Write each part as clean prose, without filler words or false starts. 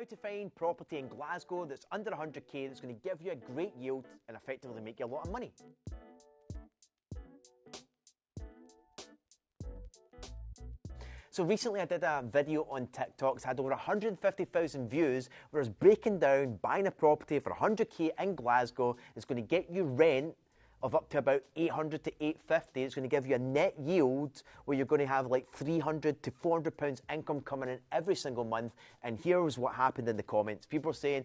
How to find property in Glasgow that's under 100k that's going to give you a great yield and effectively make you a lot of money. So recently I did a video on TikTok, it's had over 150,000 views, where I was breaking down buying a property for 100k in Glasgow. It's going to get you rent of up to about 800 to 850. It's going to give you a net yield where you're going to have like 300 to 400 pounds income coming in every single month. And here was what happened in the comments. People are saying,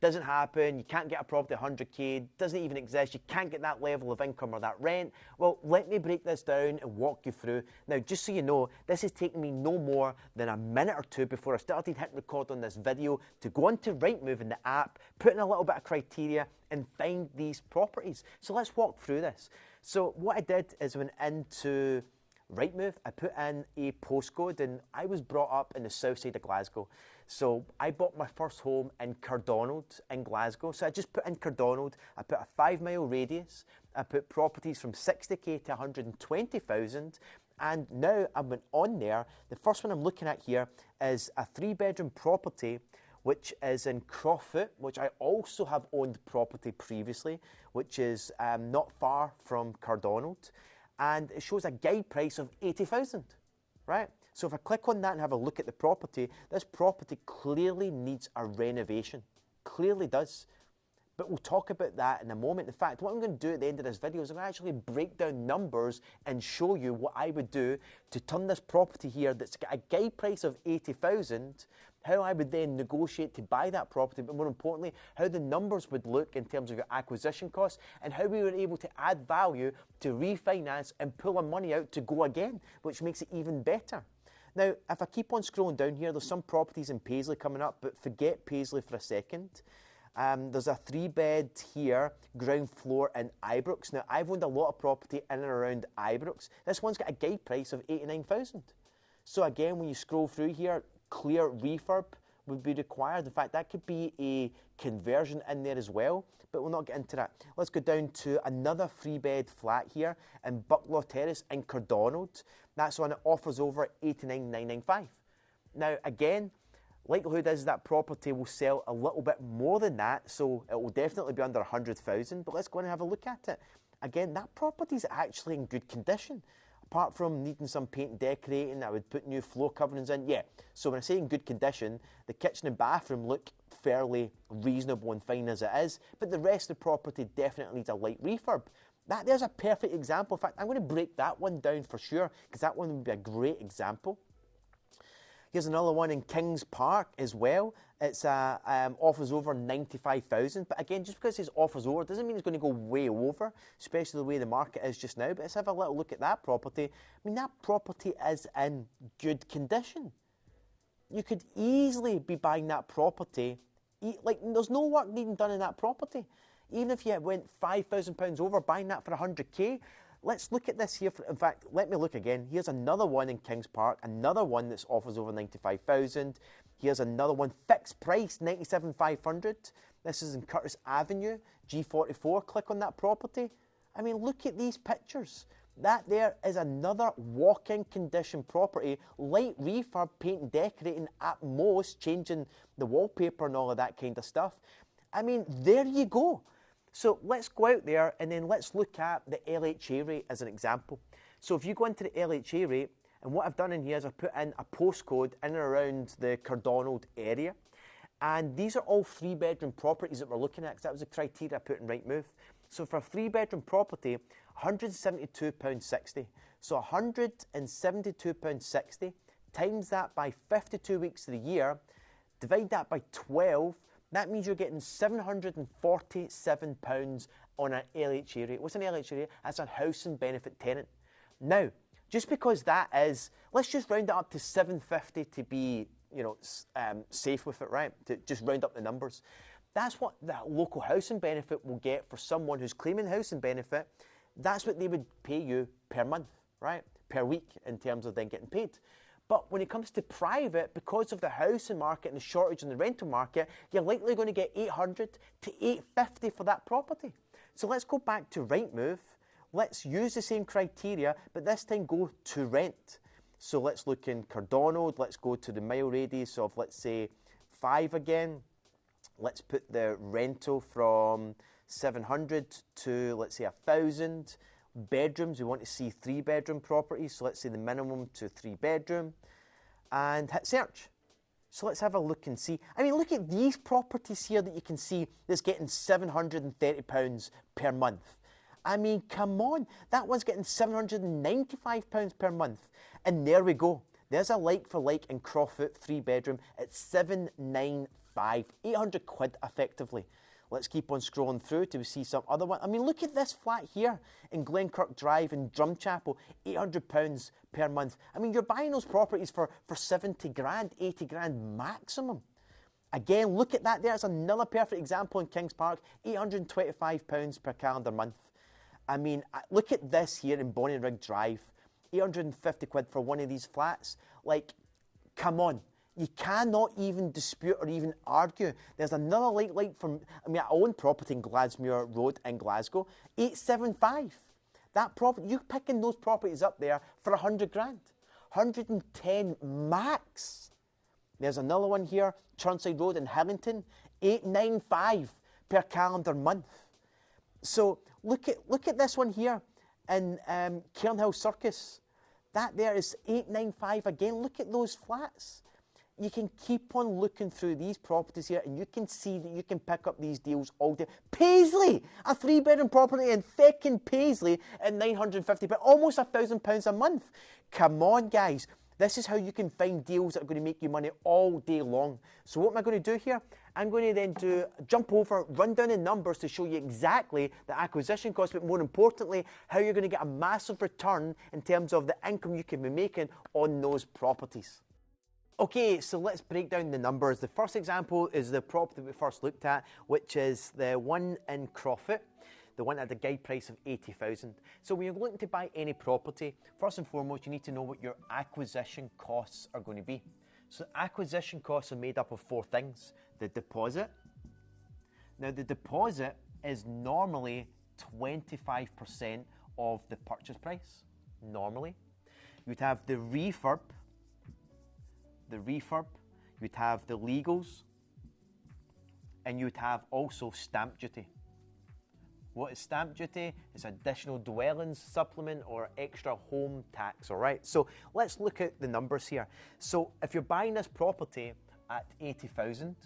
doesn't happen, you can't get a property 100k, doesn't even exist, you can't get that level of income or that rent. Well, let me break this down and walk you through. Now, just so you know, this has taken me no more than a minute or two before I started hitting record on this video to go onto Rightmove in the app, put in a little bit of criteria and find these properties. So let's walk through this. So what I did is I went into Rightmove, I put in a postcode, and I was brought up in the south side of Glasgow. So I bought my first home in Cardonald in Glasgow. So I just put in Cardonald, I put a 5-mile radius, I put properties from 60k to 120,000, and now I went on there. The first one I'm looking at here is a 3-bedroom property which is in Crowfoot, which I also have owned property previously, which is not far from Cardonald. And it shows a guide price of 80,000, right? So if I click on that and have a look at the property, this property clearly needs a renovation, clearly does. But we'll talk about that in a moment. In fact, what I'm going to do at the end of this video is I'm going to actually break down numbers and show you what I would do to turn this property here that's got a guide price of 80,000, how I would then negotiate to buy that property, but more importantly, how the numbers would look in terms of your acquisition costs and how we were able to add value to refinance and pull our money out to go again, which makes it even better. Now, if I keep on scrolling down here, there's some properties in Paisley coming up, but forget Paisley for a second. There's a 3-bed here, ground floor in Ibrox. Now, I've owned a lot of property in and around Ibrox. This one's got a guide price of 89,000. So again, when you scroll through here, clear refurb would be required. In fact, that could be a conversion in there as well, but we'll not get into that. Let's go down to another 3-bed flat here in Bucklaw Terrace in Cardonald. That's on, it offers over 89,995. Now, again, likelihood is that property will sell a little bit more than that, so it will definitely be under 100,000, but let's go and have a look at it. Again, that property is actually in good condition. Apart from needing some paint and decorating, I would put new floor coverings in. Yeah, so when I say in good condition, the kitchen and bathroom look fairly reasonable and fine as it is, but the rest of the property definitely needs a light refurb. There's a perfect example. In fact, I'm going to break that one down for sure, because that one would be a great example. Here's another one in Kings Park as well. It's offers over 95,000, but again, just because it says offers over doesn't mean it's going to go way over, especially the way the market is just now. But let's have a little look at that property. I mean, that property is in good condition. You could easily be buying that property, like there's no work needing done in that property. Even if you went £5,000 over, buying that for 100k, let's look at this here. In fact, let me look again. Here's another one in Kings Park, another one that offers over 95,000. Here's another one, fixed price, 97,500. This is in Curtis Avenue, G44. Click on that property. I mean, look at these pictures. That there is another walk-in condition property, light refurb, paint and decorating at most, changing the wallpaper and all of that kind of stuff. I mean, there you go. So let's go out there and then let's look at the LHA rate as an example. So if you go into the LHA rate, and what I've done in here is I've put in a postcode in and around the Cardonald area. And these are all 3-bedroom properties that we're looking at, because that was the criteria I put in Rightmove. So for a 3-bedroom property, £172.60. So £172.60, times that by 52 weeks of the year, divide that by 12, that means you're getting £747 on an LHA rate. What's an LHA rate? That's a housing benefit tenant. Now, just because that is, let's just round it up to 750 to be, safe with it, right? To just round up the numbers. That's what that local housing benefit will get for someone who's claiming housing benefit. That's what they would pay you per month, right? Per week in terms of then getting paid. But when it comes to private, because of the housing market and the shortage in the rental market, you're likely going to get 800 to 850 for that property. So let's go back to Rightmove. Let's use the same criteria, but this time go to rent. So let's look in Cardonald. Let's go to the mile radius of, let's say, 5 again. Let's put the rental from 700 to, let's say, 1,000. Bedrooms, we want to see 3-bedroom properties, so let's say the minimum to 3-bedroom, and hit search. So let's have a look and see. I mean, look at these properties here that you can see that's getting £730 per month. I mean, come on, that one's getting £795 per month. And there we go. There's a like for like in Crofut 3-bedroom at 795, 800 quid effectively. Let's keep on scrolling through till we see some other one. I mean, look at this flat here in Glenkirk Drive in Drumchapel, £800 per month. I mean, you're buying those properties for 70 grand, 80 grand maximum. Again, look at that there. It's another perfect example in Kings Park, £825 per calendar month. I mean, look at this here in Bonnyrigg Drive, 850 quid for one of these flats. Like, come on. You cannot even dispute or even argue. There's another like from, I mean, I own property in Gladsmuir Road in Glasgow, 875. That property, you're picking those properties up there for 100 grand. 110 max. There's another one here, Churnside Road in Hillington, 895 per calendar month. So look at this one here in Cairnhill Circus. That there is 895 again. Look at those flats. You can keep on looking through these properties here and you can see that you can pick up these deals all day. Paisley, a 3-bedroom property in feckin' Paisley at £950, almost £1,000 a month. Come on, guys. This is how you can find deals that are going to make you money all day long. So what am I going to do here? I'm going to then jump over, run down the numbers to show you exactly the acquisition cost, but more importantly, how you're going to get a massive return in terms of the income you can be making on those properties. Okay, so let's break down the numbers. The first example is the property we first looked at, which is the one in Crofut, the one at the guide price of 80,000. So when you're looking to buy any property, first and foremost, you need to know what your acquisition costs are going to be. So acquisition costs are made up of 4 things. The deposit. Now the deposit is normally 25% of the purchase price, normally. You'd have the refurb, you'd have the legals, and you'd have also stamp duty. What is stamp duty? It's additional dwellings supplement or extra home tax, all right? So let's look at the numbers here. So if you're buying this property at 80,000,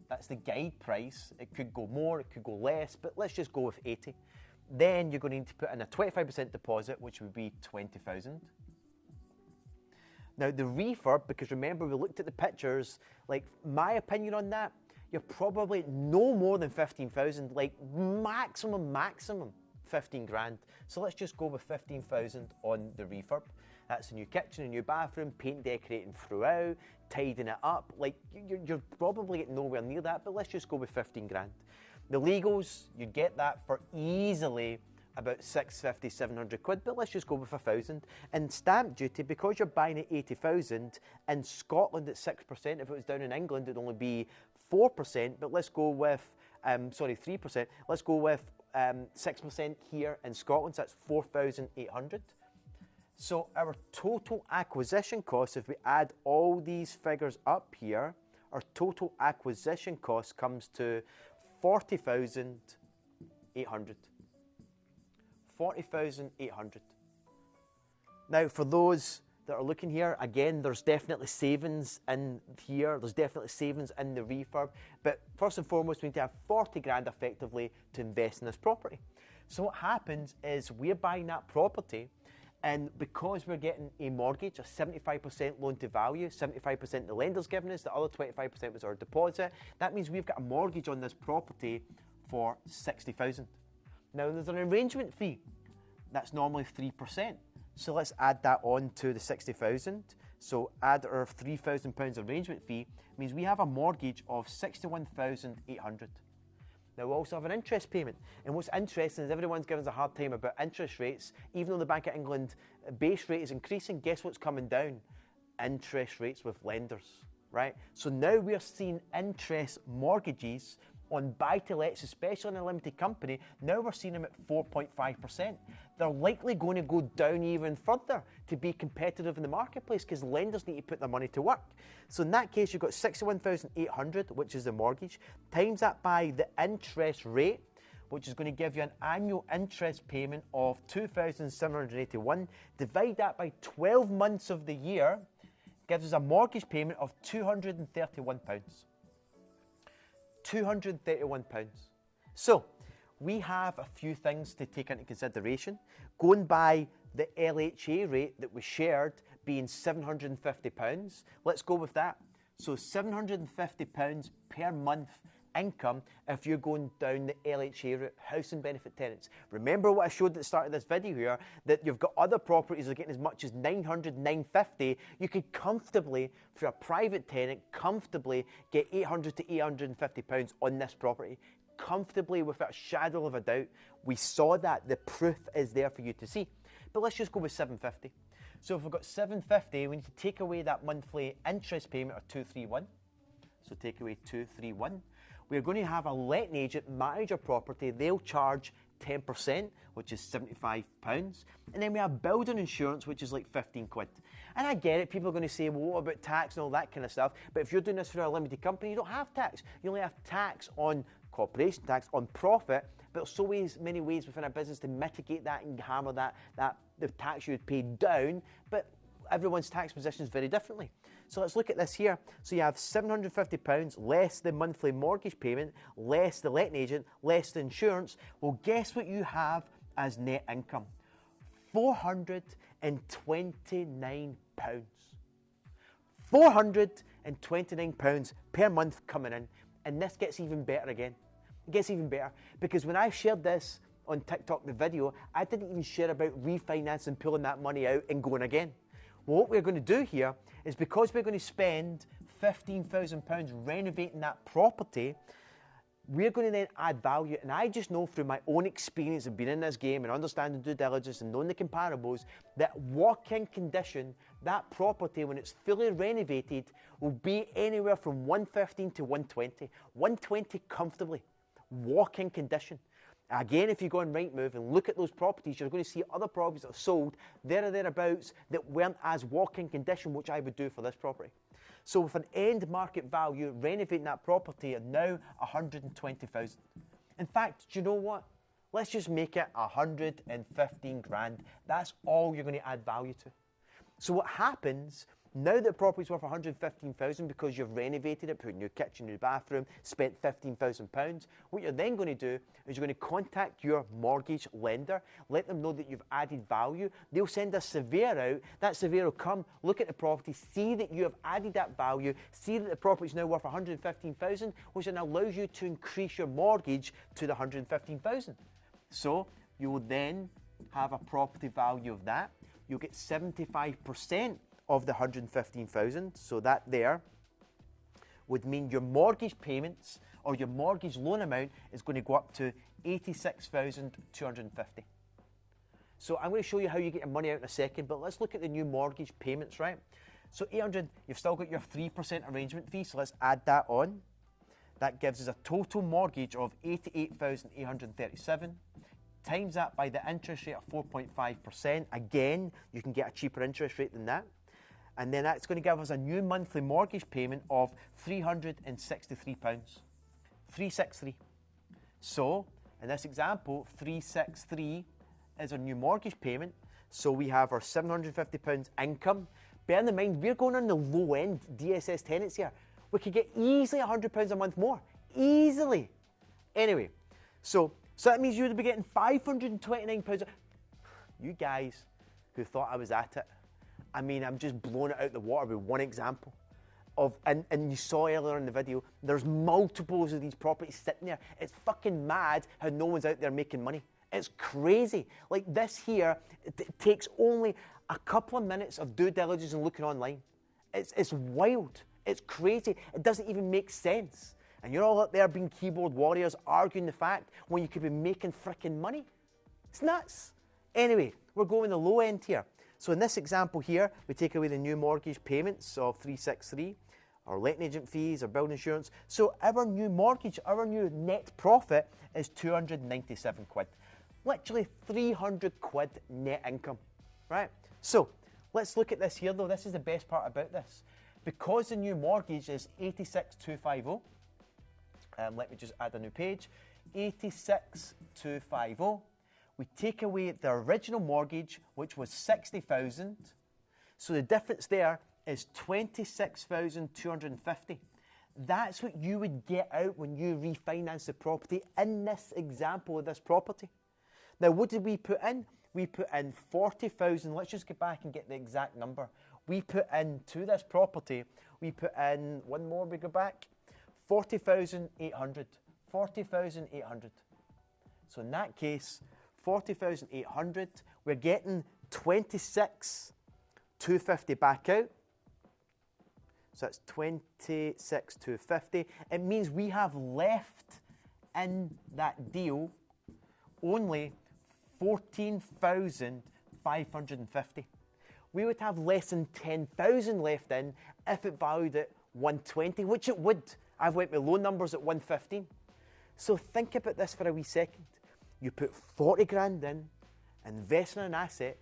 that's the guide price. It could go more, it could go less, but let's just go with 80. Then you're going to need to put in a 25% deposit, which would be 20,000. Now the refurb, because remember we looked at the pictures, like my opinion on that, you're probably no more than 15,000, like maximum 15 grand. So let's just go with 15,000 on the refurb. That's a new kitchen, a new bathroom, paint decorating throughout, tidying it up. Like you're probably getting nowhere near that, but let's just go with 15 grand. The legals, you get that for easily about 650, 700 quid, but let's just go with 1,000. And stamp duty, because you're buying at 80,000, in Scotland at 6%, if it was down in England, it'd only be 4%, but let's go with, 3%. Let's go with 6% here in Scotland, so that's 4,800. So our total acquisition cost, if we add all these figures up here, our total acquisition cost comes to 40,800. 40,800. Now, for those that are looking here, again, there's definitely savings in here. There's definitely savings in the refurb. But first and foremost, we need to have 40 grand effectively to invest in this property. So what happens is we're buying that property, and because we're getting a mortgage, a 75% loan to value, 75% the lender's given us, the other 25% was our deposit. That means we've got a mortgage on this property for 60,000. Now there's an arrangement fee. That's normally 3%. So let's add that on to the 60,000. So add our £3,000 arrangement fee, means we have a mortgage of 61,800. Now we also have an interest payment. And what's interesting is everyone's giving us a hard time about interest rates. Even though the Bank of England base rate is increasing, guess what's coming down? Interest rates with lenders, right? So now we are seeing interest mortgages on buy-to-lets, especially in a limited company, now we're seeing them at 4.5%. They're likely going to go down even further to be competitive in the marketplace because lenders need to put their money to work. So in that case, you've got 61,800, which is the mortgage, times that by the interest rate, which is going to give you an annual interest payment of 2,781. Divide that by 12 months of the year, gives us a mortgage payment of £231. £231. So we have a few things to take into consideration. Going by the LHA rate that was shared being £750, let's go with that. So £750 per month income if you're going down the LHA route, housing benefit tenants. Remember what I showed at the start of this video here, that you've got other properties that are getting as much as 900, 950. You could comfortably, for a private tenant, comfortably get 800 to 850 pounds on this property. Comfortably, without a shadow of a doubt. We saw that. The proof is there for you to see. But let's just go with 750. So if we've got 750, we need to take away that monthly interest payment of 231. So take away 231. We're going to have a letting agent manage your property. They'll charge 10%, which is £75. And then we have building insurance, which is like 15 quid. And I get it, people are going to say, well, what about tax and all that kind of stuff? But if you're doing this for a limited company, you don't have tax. You only have tax on corporation tax, on profit, but there's so many ways within a business to mitigate that and hammer the tax you would pay down, but everyone's tax position is very differently. So let's look at this here. So you have £750 less the monthly mortgage payment, less the letting agent, less the insurance. Well, guess what you have as net income? £429. £429 per month coming in. And this gets even better again. It gets even better because when I shared this on TikTok, the video, I didn't even share about refinancing, pulling that money out and going again. Well, what we're going to do here is because we're going to spend £15,000 renovating that property, we're going to then add value. And I just know through my own experience of being in this game and understanding due diligence and knowing the comparables that working condition, that property, when it's fully renovated, will be anywhere from 115 to 120. 120 comfortably. Working condition. Again, if you go on Rightmove and look at those properties, you're going to see other properties that are sold there or thereabouts that weren't as working condition, which I would do for this property. So with an end market value, renovating that property at now 120,000. In fact, do you know what? Let's just make it 115 grand. That's all you're going to add value to. So what happens now that the property's worth 115,000 because you've renovated it, put a new kitchen, new bathroom, spent £15,000, what you're then going to do is you're going to contact your mortgage lender, let them know that you've added value. They'll send a surveyor out. That surveyor will come, look at the property, see that you have added that value, see that the property is now worth 115,000, which then allows you to increase your mortgage to the 115,000. So you will then have a property value of that. You'll get 75% of the 115,000, so that there would mean your mortgage payments or your mortgage loan amount is going to go up to 86,250. So I'm going to show you how you get your money out in a second, but let's look at the new mortgage payments, right? So 800, you've still got your 3% arrangement fee, so let's add that on. That gives us a total mortgage of 88,837. Times that by the interest rate of 4.5%. Again, you can get a cheaper interest rate than that. And then that's going to give us a new monthly mortgage payment of £363. 363. So, in this example, 363 is our new mortgage payment. So we have our £750 income. Bear in mind, we're going on the low end DSS tenants here. We could get easily £100 a month more. Easily. Anyway, so that means you would be getting £529. You guys who thought I was at it, I mean, I'm just blowing it out the water with one example. And you saw earlier in the video, there's multiples of these properties sitting there. It's fucking mad how no one's out there making money. It's crazy. Like this here, it takes only a couple of minutes of due diligence and looking online. It's wild. It's crazy. It doesn't even make sense. And you're all up there being keyboard warriors, arguing the fact when you could be making frickin' money. It's nuts. Anyway, we're going the low end here. So in this example here, we take away the new mortgage payments of 363. our letting agent fees, our building insurance. So our new mortgage, our new net profit is 297 quid. Literally 300 quid net income, right? So let's look at this here though. This is the best part about this. Because the new mortgage is 86,250, let me just add a new page, 86,250. We take away the original mortgage, which was 60,000. So the difference there is 26,250. That's what you would get out when you refinance the property in this example of this property. Now, what did we put in? We put in 40,000. Let's just get back and get the exact number. We put into this property, we put in, one more, we go back, 40,800. 40,800. So in that case, 40,800, we're getting 26,250 back out. So that's 26,250. It means we have left in that deal only 14,550. We would have less than 10,000 left in if it valued at 120, which it would. I've went with low numbers at 115. So think about this for a wee second. You put 40 grand in, invest in an asset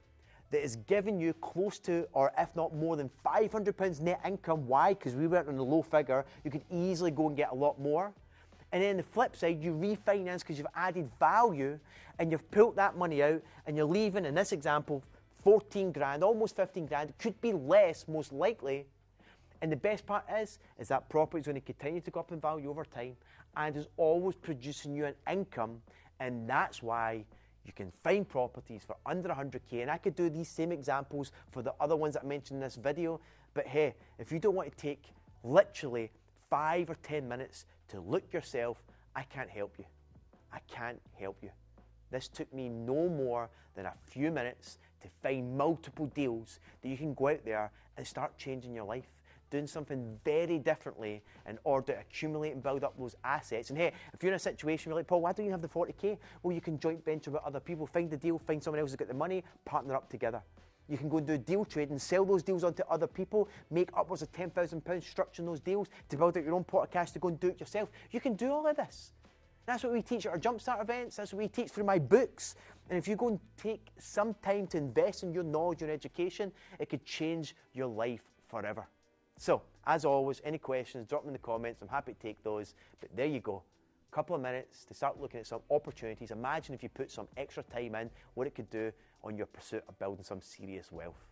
that is giving you close to, or if not more than £500 net income. Why? Because we went on a low figure. You could easily go and get a lot more. And then the flip side, you refinance because you've added value and you've pulled that money out and you're leaving, in this example, 14 grand, almost 15 grand. It could be less, most likely. And the best part is that property is going to continue to go up in value over time and is always producing you an income. And that's why you can find properties for under 100k. And I could do these same examples for the other ones that I mentioned in this video. But hey, if you don't want to take literally 5 or 10 minutes to look yourself, I can't help you. I can't help you. This took me no more than a few minutes to find multiple deals that you can go out there and start changing your life, doing something very differently in order to accumulate and build up those assets. And hey, if you're in a situation where you're like, Paul, why don't you have the 40k? Well, you can joint venture with other people, find the deal, find someone else who's got the money, partner up together. You can go and do deal trade and sell those deals onto other people, make upwards of £10,000 structuring those deals to build out your own pot of cash to go and do it yourself. You can do all of this. That's what we teach at our Jumpstart events. That's what we teach through my books. And if you go and take some time to invest in your knowledge and education, it could change your life forever. So, as always, any questions, drop them in the comments. I'm happy to take those. But there you go. A couple of minutes to start looking at some opportunities. Imagine if you put some extra time in, what it could do on your pursuit of building some serious wealth.